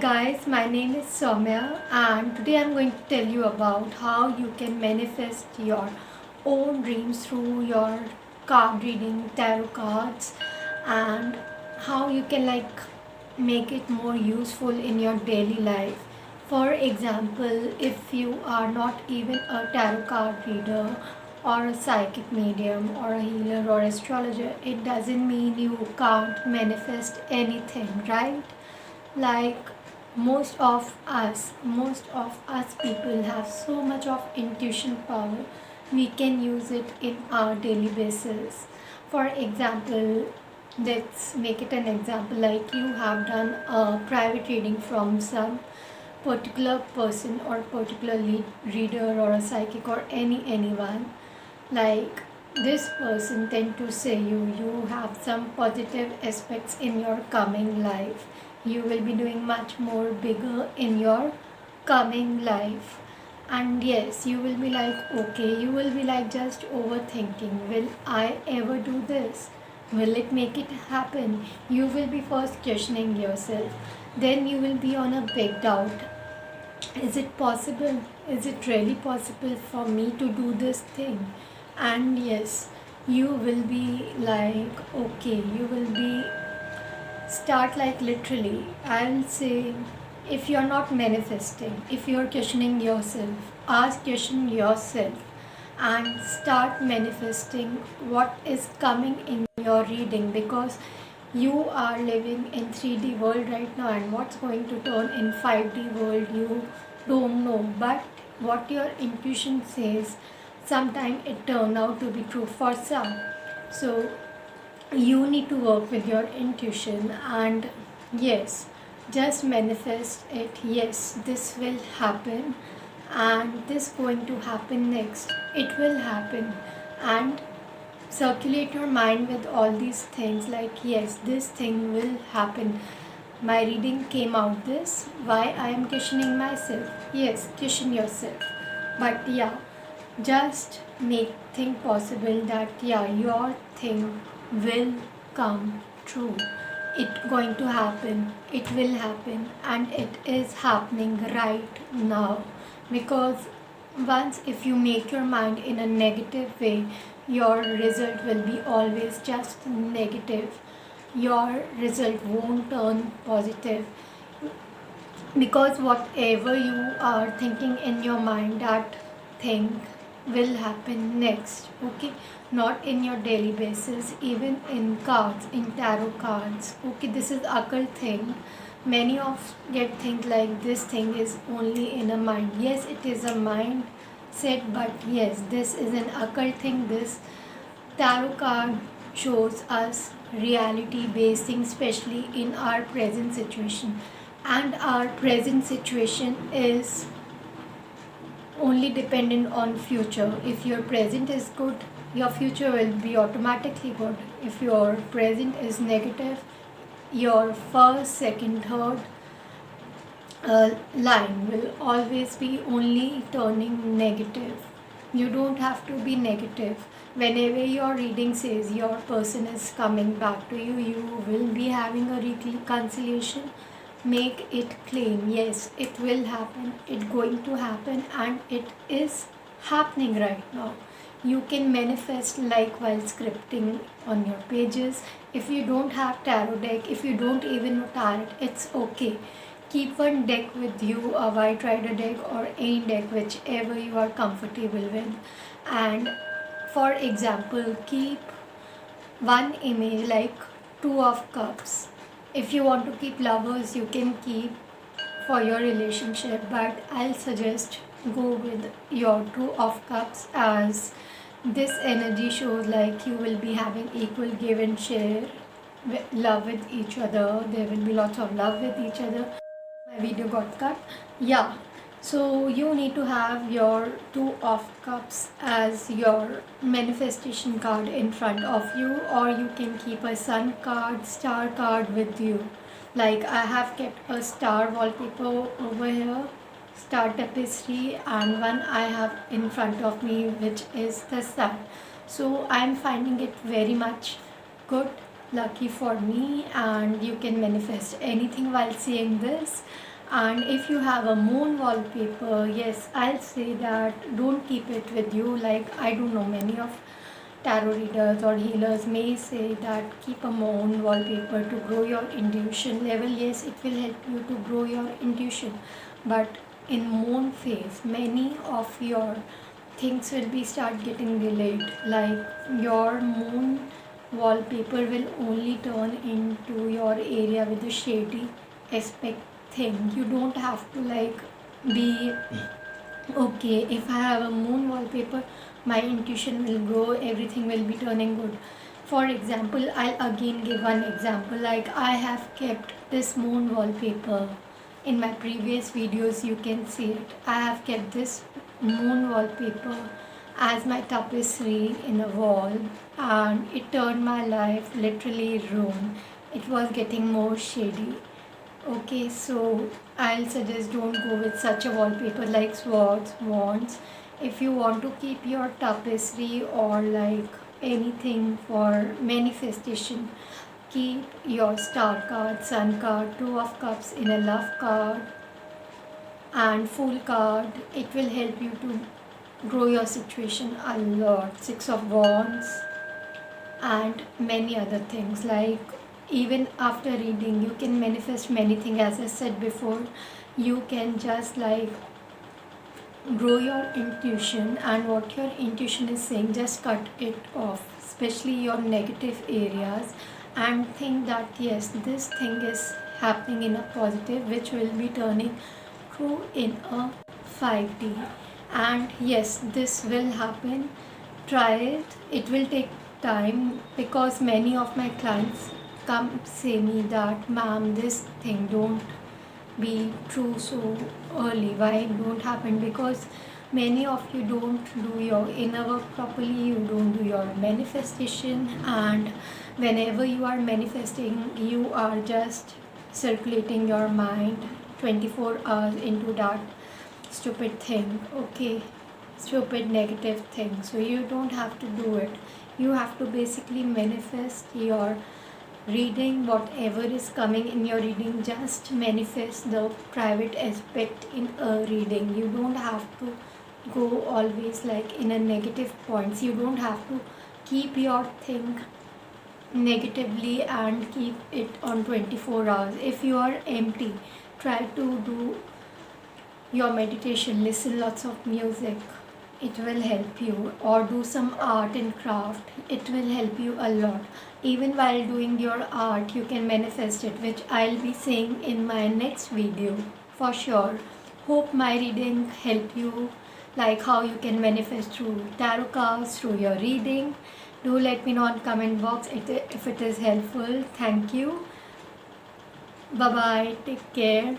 guys, my name is Soumya and today I'm going to tell you about how you can manifest your own dreams through your card reading, tarot cards, and how you can make it more useful in your daily life. For example, if you are not even a tarot card reader or a psychic medium or a healer or astrologer, it doesn't mean you can't manifest anything, right? Like most of us people have so much of intuition power. We can use it in our daily basis. For example, let's make it an example, like you have done a private reading from some particular person or particular reader or a psychic or anyone. Like, this person tend to say you have some positive aspects in your coming life. You will be doing much more bigger in your coming life. And yes, you will be like, okay, you will be like just overthinking, will I ever do this, will it make it happen? You will be first questioning yourself, then you will be on a big doubt. Is it possible? Is it really possible for me to do this thing? And yes, you will be like, okay, you will be start like literally, I'll say, if you're not manifesting, if you're questioning yourself, question yourself and start manifesting what is coming in your reading, because you are living in 3D world right now, and what's going to turn in 5D world you don't know. But what your intuition says, sometimes it turn out to be true for some. So you need to work with your intuition, and yes, just manifest it. Yes, this will happen, and this going to happen next, it will happen. And circulate your mind with all these things, like, yes, this thing will happen. My reading came out this, why I am questioning myself. Yes, question yourself. But yeah, just make thing possible that yeah, your thing will come true. It going to happen, it will happen, and it is happening right now. Because once if you make your mind in a negative way, your result will be always just negative. Your result won't turn positive, because whatever you are thinking in your mind, that thing will happen next. Okay, not in your daily basis, even in cards, in tarot cards. Okay, this is occult thing. Many of get think like this thing is only in a mind. Yes, it is a mind set, but yes, this is an occult thing. This tarot card shows us reality based things, especially in our present situation. And our present situation is only dependent on future. If your present is good, your future will be automatically good. If your present is negative, your first, second, third line will always be only turning negative. You don't have to be negative. Whenever your reading says your person is coming back to you, you will be having a reconciliation. Make it claim, yes, it will happen, it's going to happen, and it is happening right now. You can manifest like while scripting on your pages. If you don't have tarot deck, if you don't even know tarot, it's okay. Keep one deck with you, a white rider deck or any deck, whichever you are comfortable with. And for example, keep one image like two of cups. If you want to keep lovers, you can keep for your relationship, but I'll suggest go with your two of cups, as this energy shows like you will be having equal give and share love with each other. There will be lots of love with each other. My video got cut. Yeah, so you need to have your two of cups as your manifestation card in front of you, or you can keep a sun card, star card with you. Like, I have kept a star wallpaper over here, star tapestry, and one I have in front of me, which is the sun. So I'm finding it very much good, lucky for me, and you can manifest anything while seeing this. And if you have a moon wallpaper, yes, I'll say that don't keep it with you. Like, I don't know, many of tarot readers or healers may say that keep a moon wallpaper to grow your intuition level. Yes, it will help you to grow your intuition, but in moon phase many of your things will be start getting delayed. Like, your moon wallpaper will only turn into your area with a shady aspect thing. You don't have to like be okay, if I have a moon wallpaper, my intuition will grow, everything will be turning good. For example, I'll again give one example. Like, I have kept this moon wallpaper. In my previous videos, you can see it. I have kept this moon wallpaper as my tapestry in a wall, and it turned my life literally ruined. It was getting more shady. Okay, so I'll suggest don't go with such a wallpaper like swords, wands. If you want to keep your tapestry or like anything for manifestation, keep your star card, sun card, two of cups in a love card, and fool card. It will help you to grow your situation a lot. Six of wands and many other things. Like, even after reading you can manifest many things. As I said before, you can just like grow your intuition, and what your intuition is saying, just cut it off, especially your negative areas, and think that yes, this thing is happening in a positive, which will be turning true in a 5D. And yes, this will happen. Try it. It will take time, because many of my clients come say me that, ma'am, this thing don't be true so early. Why it don't happen? Because many of you don't do your inner work properly, you don't do your manifestation, and whenever you are manifesting, you are just circulating your mind 24 hours into that stupid thing. Okay, stupid negative thing. So you don't have to do it. You have to basically manifest your reading. Whatever is coming in your reading, just manifest the private aspect in a reading. You don't have to go always like in a negative points. You don't have to keep your thing negatively and keep it on 24 hours. If you are empty, try to do your meditation, listen lots of music, it will help you, or do some art and craft, it will help you a lot. Even while doing your art, you can manifest it, which I'll be saying in my next video for sure. Hope my reading help you, like how you can manifest through tarot cards, through your reading. Do let me know in comment box if it is helpful. Thank you. Bye bye, take care.